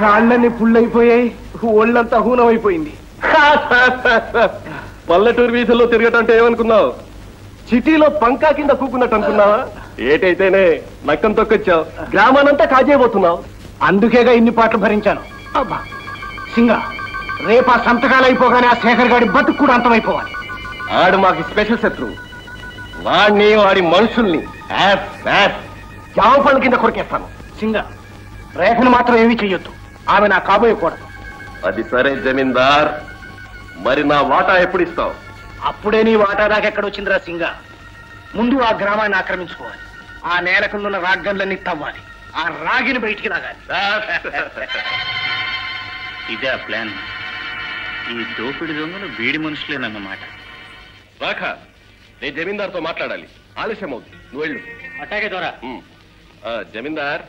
కాళ్ళని పుల్లైపోయాయి, ఒళ్ళంతా హూనమైపోయింది. పల్లెటూరు వీధుల్లో తిరగటంటే ఏమనుకున్నావు? సిటీలో పంకా కింద కూకున్నట్టు అనుకున్నావా? ఏటైతేనే నక్కం తొక్కొచ్చావు, గ్రామానంతా కాజేయబోతున్నావు. అందుకేగా ఇన్ని పాటలు భరించాను. అబ్బా సింగ, రేపు ఆ సంతకాలు అయిపోగానే ఆ శేఖర్ గారి బతుకు కూడా అంతమైపోవాలి. ఆడు మాకు స్పెషల్ శత్రువు. వాడిని వాడి మనుషుల్ని జామ పళ్ళ కింద కొరికేస్తాను. సింగ, రేఖను మాత్రం ఏమీ చెయ్యొద్దు, ఆమె నా కాబోయే కూడదు. అది సరే జమీందార్, మరి నా వాటా ఎప్పుడు ఇస్తావు? అప్పుడే నీ వాటా దాకెక్కడొచ్చిందిరా సింగ. ముందు ఆ గ్రామాన్ని ఆక్రమించుకోవాలి, ఆ నేల కిందున్న రాగ్గన్లన్నీ తవ్వాలి, ఆ రాగిని బయటికి లాగాలి. ఇదే ఆ ప్లాన్. ఈ దోపిడి దొంగలు వీడి మనుషులేనన్నమాట. రాఖ, నేను జమీందార్తో మాట్లాడాలి, ఆలస్యం అవుతుంది, నువ్వు వెళ్ళు. అట్టాగే దొరా. జమీందార్,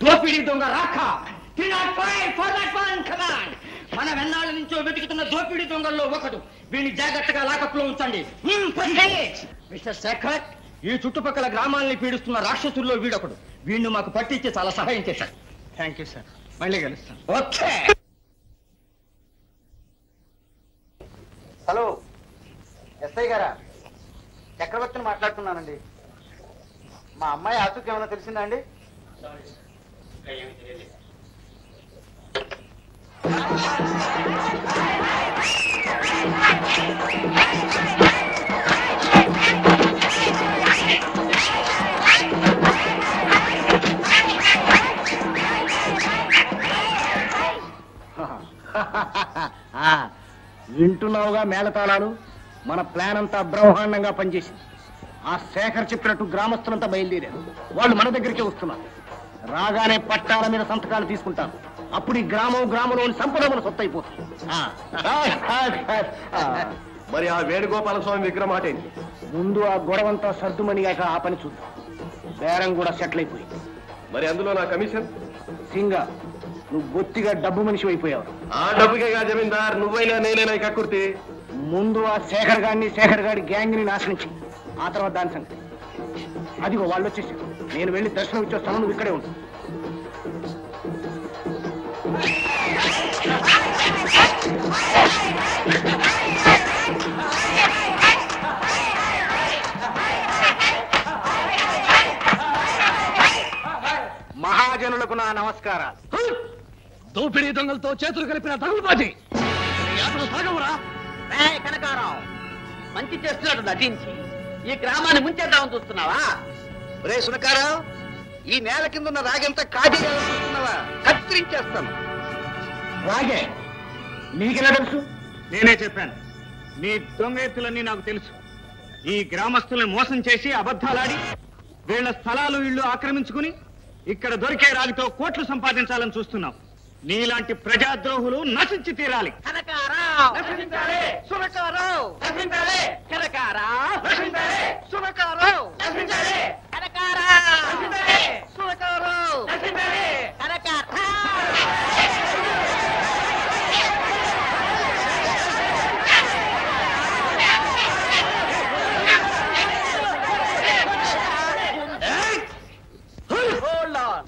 దోపిడీ దొంగ రాఖ, మన వెన్నాళ్ళ నుంచో వెతుకుతున్న దోపిడీ దొంగల్లో ఒకడు. వీడిని జాగ్రత్తగా లాకప్లో ఉంచండి. మిస్టర్ శేఖర్, ఈ చుట్టుపక్కల గ్రామాలని పీడిస్తున్న రాక్షసుల్లో వీడొకడు. వీడిని మాకు పట్టించి చాలా సహాయం చేశాడు. థ్యాంక్ యూ సార్, మళ్ళీ కలుస్తాను. ఓకే. హలో, ఎస్ఐ గారా? చక్రవర్తిని మాట్లాడుతున్నానండి. మా అమ్మాయి ఆచూకీ ఏమైనా తెలిసిందా అండి? వింటున్నావుగా మేళతాళాలు? మన ప్లాన్ అంతా బ్రహ్మాండంగా పనిచేసింది. ఆ శేఖర్ చెప్పినట్టు గ్రామస్తులంతా బయలుదేరారు. వాళ్ళు మన దగ్గరికే వస్తున్నారు. రాగానే పట్టాల మీద సంతకాలు తీసుకుంటారు. అప్పుడు ఈ గ్రామంలోని సంపద మన సొత్తు అయిపోతుంది. మరి ఆ వేణుగోపాల స్వామి విగ్రహం మాట ఏంటి? ముందు ఆ గొడవంతా సర్దుమణిగాక ఆ పని చూద్దాం. బేరం కూడా సెటిల్ అయిపోయింది. మరి అందులో నా కమిషన్? సింగ, నువ్వు బొత్తిగా డబ్బు మనిషి అయిపోయావు. ఆ డబ్బుకేగా జమీందార్, నువ్వైనా నేనైనా కక్కుర్తి. ముందు ఆ శేఖర్ గాడి గ్యాంగ్ ని నాశనం చెయ్యి, ఆ తర్వాత దాని సంగతి. అదిగో వాళ్ళు వచ్చేసారు. నేను వెళ్ళి దర్శనం ఇచ్చొస్తాను, నువ్వు ఇక్కడే ఉంటావు. మహాజనులకు నా నమస్కారాలు. దోపిడీ దొంగలతో చేతులు కలిపిన తగులుబాజీ సాగవురా. కనకారావు, మంచి చేస్తున్నాడు నటించి ఈ గ్రామాన్ని ముంచేద్దామని చూస్తున్నావా? రే సునకారావు, ఈ నేల కింద ఉన్న రాగంతా కాజీ చూస్తున్నావా? కత్తిరించేస్తాను. రాగే నీకెలా తెలుసు? నేనే చెప్పాను. నీ దొంగ ఎత్తులన్నీ నాకు తెలుసు. ఈ గ్రామస్తులను మోసం చేసి అబద్ధాలాడి వీళ్ల స్థలాలు ఇళ్లు ఆక్రమించుకుని ఇక్కడ దొరికే రాగితో కోట్లు సంపాదించాలని చూస్తున్నాం. నీలాంటి ప్రజాద్రోహులు నశించి తీరాలి.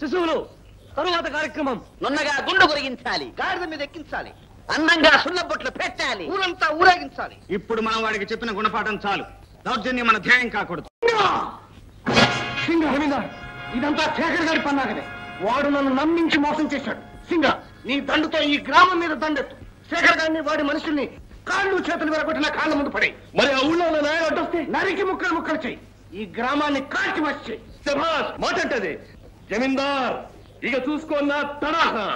శిశువులు. తరువాత కార్యక్రమం నున్నగా గుండు గురిగించాలి, గాడిద మీద ఎక్కించాలి, అందంగా సున్నబొట్లు పెట్టాలి, ఊరంతా ఊరేగించాలి. ఇప్పుడు మనం వాడికి చెప్పిన గుణపాఠం చాలు. దౌర్జన్యం మన ధ్యేయం కాకూడదు. ఇదంతా శేఖర్ గారి పన్నాగనే. వాడు నన్ను నమ్మించి మోసం చేశాడు. సింగ, నీ దండుతో ఈ గ్రామం మీద దండెత్తు. శేఖర్ గారిని వాడి మనుషుల్ని కాళ్ళు చేతులు విరగొట్టిన కాళ్ళ ముందు పడి, మరి ఆ ఊళ్ళో నాయన అడ్డొస్తే నరికి ముక్కలు ముక్కలు చెయ్యి. ఈ గ్రామాన్ని కాల్చి వచ్చి శభాష్ మాటంటది. జమీందార్ ఇక చూసుకున్న తరహా.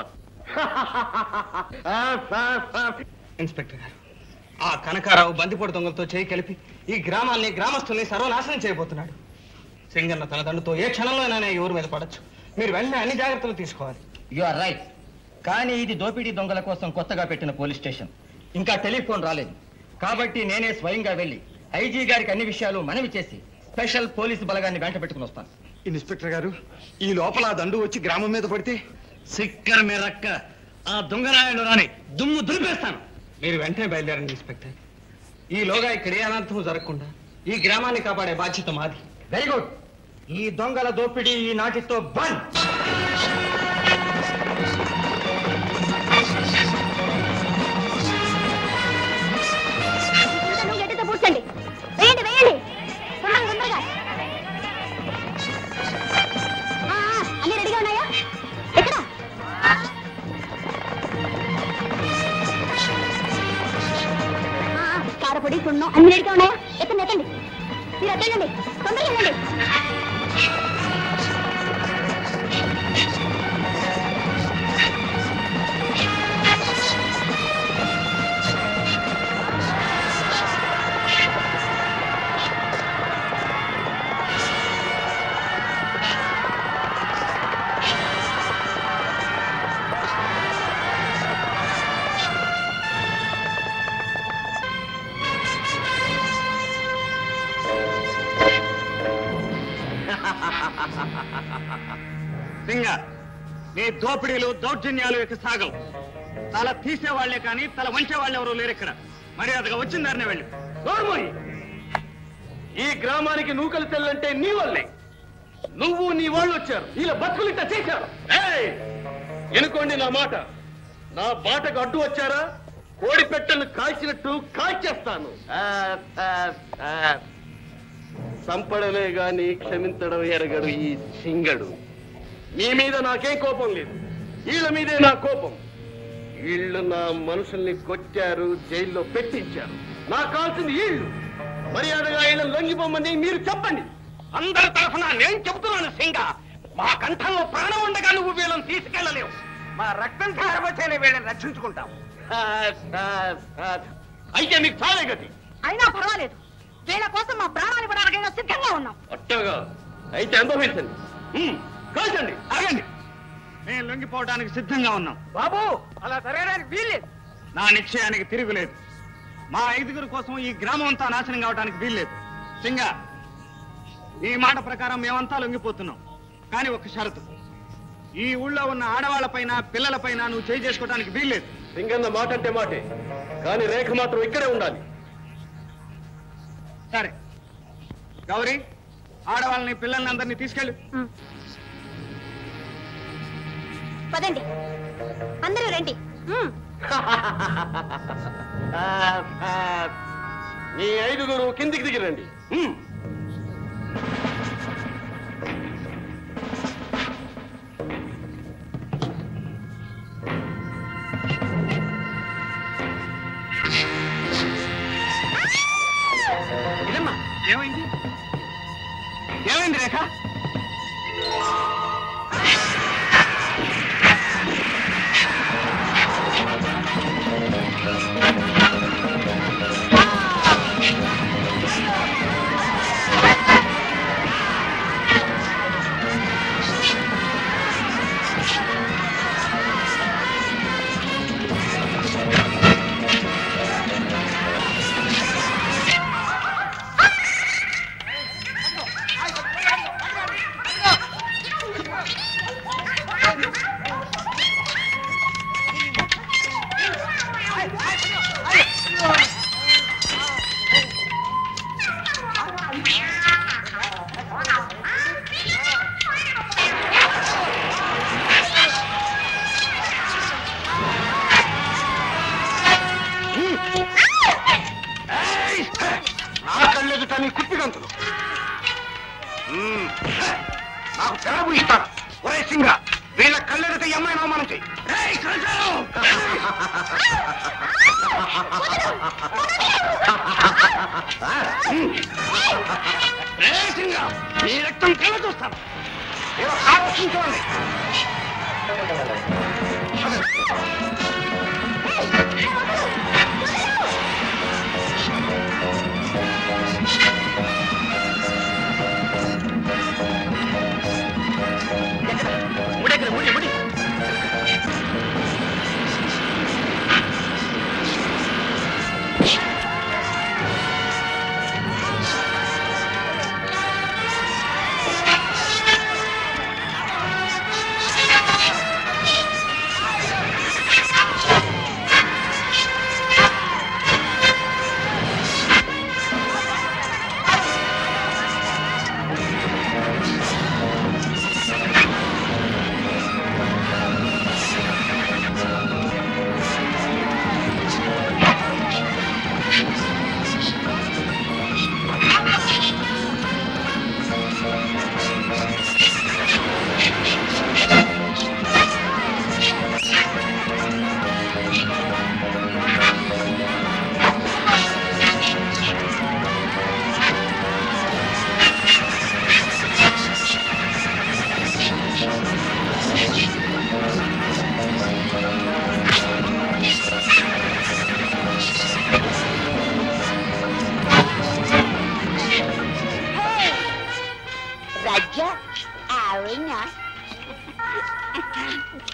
ఇన్స్పెక్టర్ గారు, ఆ కనకారావు బందిపోటు దొంగలతో చేయి కలిపి ఈ గ్రామాల్ని గ్రామస్తుల్ని సర్వనాశనం చేయబోతున్నాడు. సింగన్న తన దండుతో ఏ క్షణంలోనైనా ఈ ఊరు మీద పడచ్చు. మీరు వెంటనే అన్ని జాగ్రత్తలు తీసుకోవాలి. You are right. కానీ ఇది దోపిడీ దొంగల కోసం కొత్తగా పెట్టిన పోలీస్ స్టేషన్. ఇంకా టెలిఫోన్ రాలేదు. కాబట్టి నేనే స్వయంగా వెళ్ళి ఐజీ గారికి అన్ని విషయాలు మనవి చేసి స్పెషల్ పోలీసు బలగాన్ని వెంట పెట్టుకుని వస్తాను. ఇన్స్పెక్టర్ గారు, ఈ లోపల ఆ దండు వచ్చి గ్రామం మీద పడితే సిక్కర్ మీరక్క ఆ దొంగరాయుడు రాని దుమ్ము దులిపేస్తాను. మీరు వెంటనే బయలుదేరండి ఇన్స్పెక్టర్. ఈలోగా ఇక్కడ ఏ అనర్థం జరగకుండా ఈ గ్రామాన్ని కాపాడే బాధ్యత మాది. Very good. ఈ దొంగల దోపిడీ ఈ నాటితో బంద్. పూడ్చండి, వేయండి వేయండి, తొందరగా. అన్ని రెడీగా ఉన్నాయా? ఎక్కడ? కారపొడి, సున్నం అన్ని రెడీగా ఉన్నాయా? ఎత్తండి ఎత్తండి, మీరు ఎత్తండి, తొందరగా వెళ్ళండి. సింగ, నీ దోపిడీలు దౌర్జన్యాలు ఇక సాగవు. తల తీసేవాళ్లే కానీ తల వంచేవాళ్ళు ఎవరు లేరు ఇక్కడ. మర్యాదగా వచ్చిన దారినే వెళ్ళి. నోర్మోయ్, ఈ గ్రామానికి నూకలు తెల్లంటే నీ వల్లే. నువ్వు నీ వాళ్ళు వచ్చారు, ఇలా బతుకులిట్ట చేశారు. ఎనుకోండి నా మాట. నా బాటకు అడ్డు వచ్చారా కోడి పెట్టెలను కాల్చినట్టు కాల్చేస్తాను. సంపడలే గాని క్షమించడం ఎరగడు ఈ సింగడు. మీ మీద నాకేం కోపం లేదు, వీళ్ళ మీదే నా కోపం. వీళ్ళు నా మనుషుల్ని కొట్టారు, జైల్లో పెట్టించారు. నాకు కావాల్సింది వీళ్ళు. మర్యాదగా వీళ్ళని లొంగిపోమని మీరు చెప్పండి. అందరి తరఫున నేను చెబుతున్నాను సింగ, మా కంఠంలో ప్రాణం ఉండగా నువ్వు వీళ్ళని తీసుకెళ్లలేవు. మా రక్తం ధారవచ్చేనే వీళ్ళని రక్షించుకుంటాం. అయితే మీకు చాలే గతి. అయినా పర్వాలేదు, వీళ్ళ కోసం మా ప్రాణాలు ఇవ్వడానికైనా సిద్ధంగా ఉన్నాం. అట్టగా అయితే అనుభవించండి, కాల్చండి. ఆగండి, మేము లొంగిపోవడానికి సిద్ధంగా ఉన్నాం. బాబు, అలా జరగడానికి వీల్లేదు. నా నిశ్చయానికి తిరుగులేదు. మా 5గురు కోసం ఈ గ్రామం అంతా నాశనం కావడానికి వీల్లేదు. సింగ, నీ మాట ప్రకారం మేమంతా లొంగిపోతున్నాం. కానీ ఒక షరతు, ఈ ఊళ్ళో ఉన్న ఆడవాళ్లపైన పిల్లలపైన నువ్వు చేయి చేసుకోవడానికి వీల్లేదు. సింగన్న మాట అంటే మాటే, కానీ రేఖ మాత్రం ఇక్కడే ఉండాలి. సరే గౌరీ, ఆడవాళ్ళని పిల్లల్ని అందరినీ తీసుకెళ్ళు. పదండి, అందరూ రండి. మీ 5గురు కిందికి దిగిరండి. ఇదమ్మా, ఏమైంది? ఏమైంది రేఖ? నాకు తెరపు ఇస్తాను. ఒరే సింగ, వీళ్ళ కళ్ళెడితే ఈ అమ్మాయిని అవమానం చెయ్యి. సింగ, నీ రక్తం కళ్ళ చూస్తాను. ఏదో ఆలోచించుకోండి.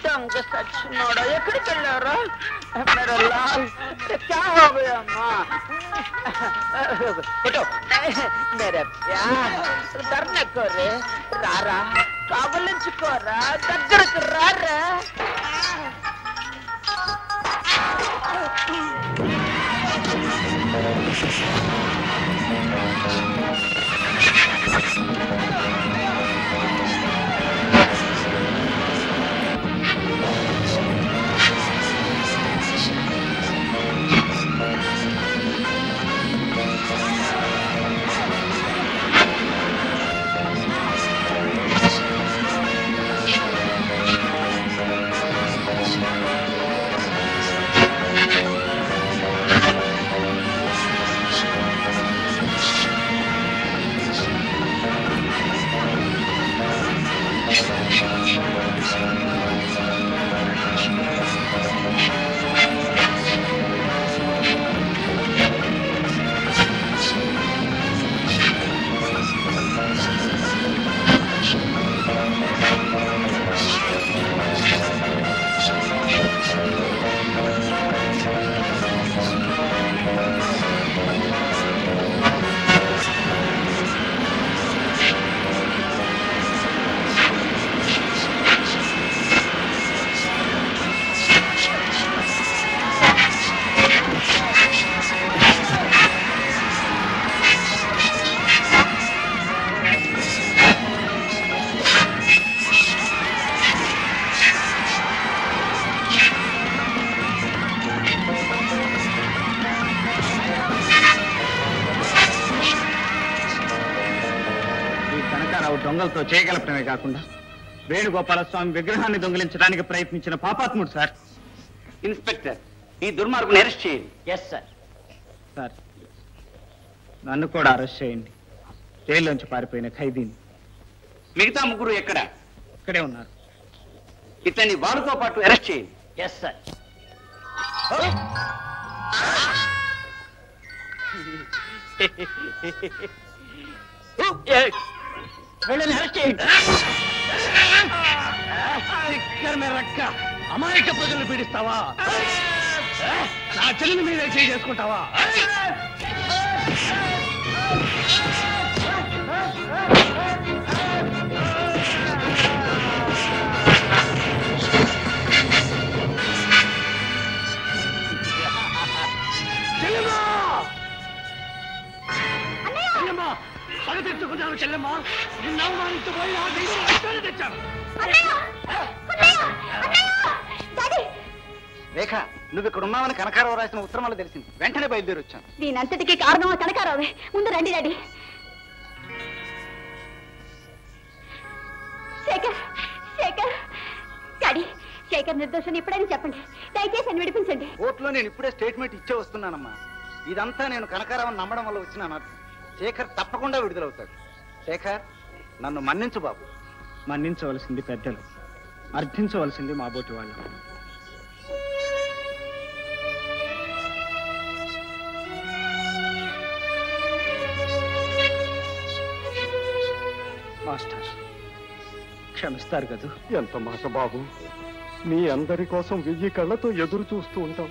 दंग सच नोड़ा ఎక్కడికి వెళ్ళారా मेरा लाल क्या हो गया माँ बेटो मेरे प्यार डरने को रे रारा काबलिंచుకోరా దగ్గరకు రారా దొంగలతో చేయగలపడమే కాకుండా వేణుగోపాలస్వామి విగ్రహాన్ని దొంగిలించడానికి ప్రయత్నించిన పాపాత్ముడు సార్. ఇన్స్పెక్టర్, ఈ దుర్మార్గుని అరెస్ట్ చేయండి. Yes sir. సార్, నన్ను కూడా అరెస్ట్ చేయండి. జైల్లోంచి పారిపోయిన ఖైదీని. మిగతా ముగ్గురు ఎక్కడ? ఇక్కడే ఉన్నారు. ఇతన్ని వారితో పాటు అరెస్ట్ చేయండి. Yes sir. వీళ్ళని అరెస్ట్ చేయండి. రక్క అమాయక ప్రజలు పీడిస్తావా? నా చెల్లిని మీదే చేసుకుంటావా? తెచ్చుకున్నాను చెల్లెమ్మా. నిన్న అవమానించబోయి ఆ దైవం రక్తాన్ని తెచ్చాను. రేఖ, నువ్వు ఇక్కడ ఉన్నావని కనకారావు రాసిన ఉత్తరం వల్ల తెలిసింది. వెంటనే బయలుదేరి వచ్చాను. దీనంతటికీ కారణం కనకారావే. ముందు రండి డాడీ. శేఖర్ శేఖర్ డాడీ శేఖర్ నిర్దోషాన్ని ఎప్పుడైనా చెప్పండి. దయచేసి నన్ను విడిపించండి. కోర్టులో నేను ఇప్పుడే స్టేట్మెంట్ ఇచ్చే వస్తున్నానమ్మా. ఇదంతా నేను కనకారావుని నమ్మడం వల్ల వచ్చిన అనర్థం. శేఖర్ తప్పకుండా విడుదలవుతాడు. శేఖర్, నన్ను మన్నించు బాబు. మన్నించవలసింది పెద్దలు, అర్థించవలసింది మా బోటి వాళ్ళు. మాస్టర్ క్షమిస్తారు కదూ? ఎంత మాట బాబు, మీ అందరి కోసం 1000 కళ్ళతో ఎదురు చూస్తూ ఉంటాం.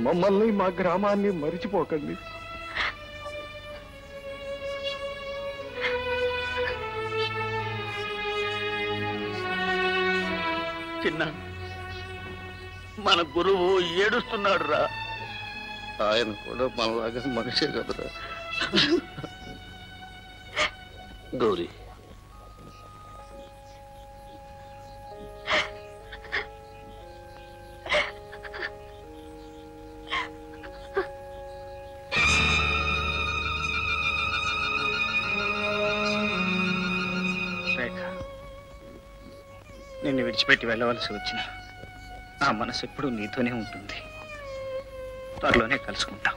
మమ్మల్ని మా గ్రామాన్ని మరిచిపోకండి. చిన్న, మన గురువు ఏడుస్తున్నాడు రా. ఆయన కూడా మనలాగా మనిషే కదరా. గౌరీ, నిన్ను విడిచిపెట్టి వెళ్ళవలసి వచ్చిన నా మనసు ఎప్పుడూ నీతోనే ఉంటుంది. త్వరలోనే కలుసుకుంటాం.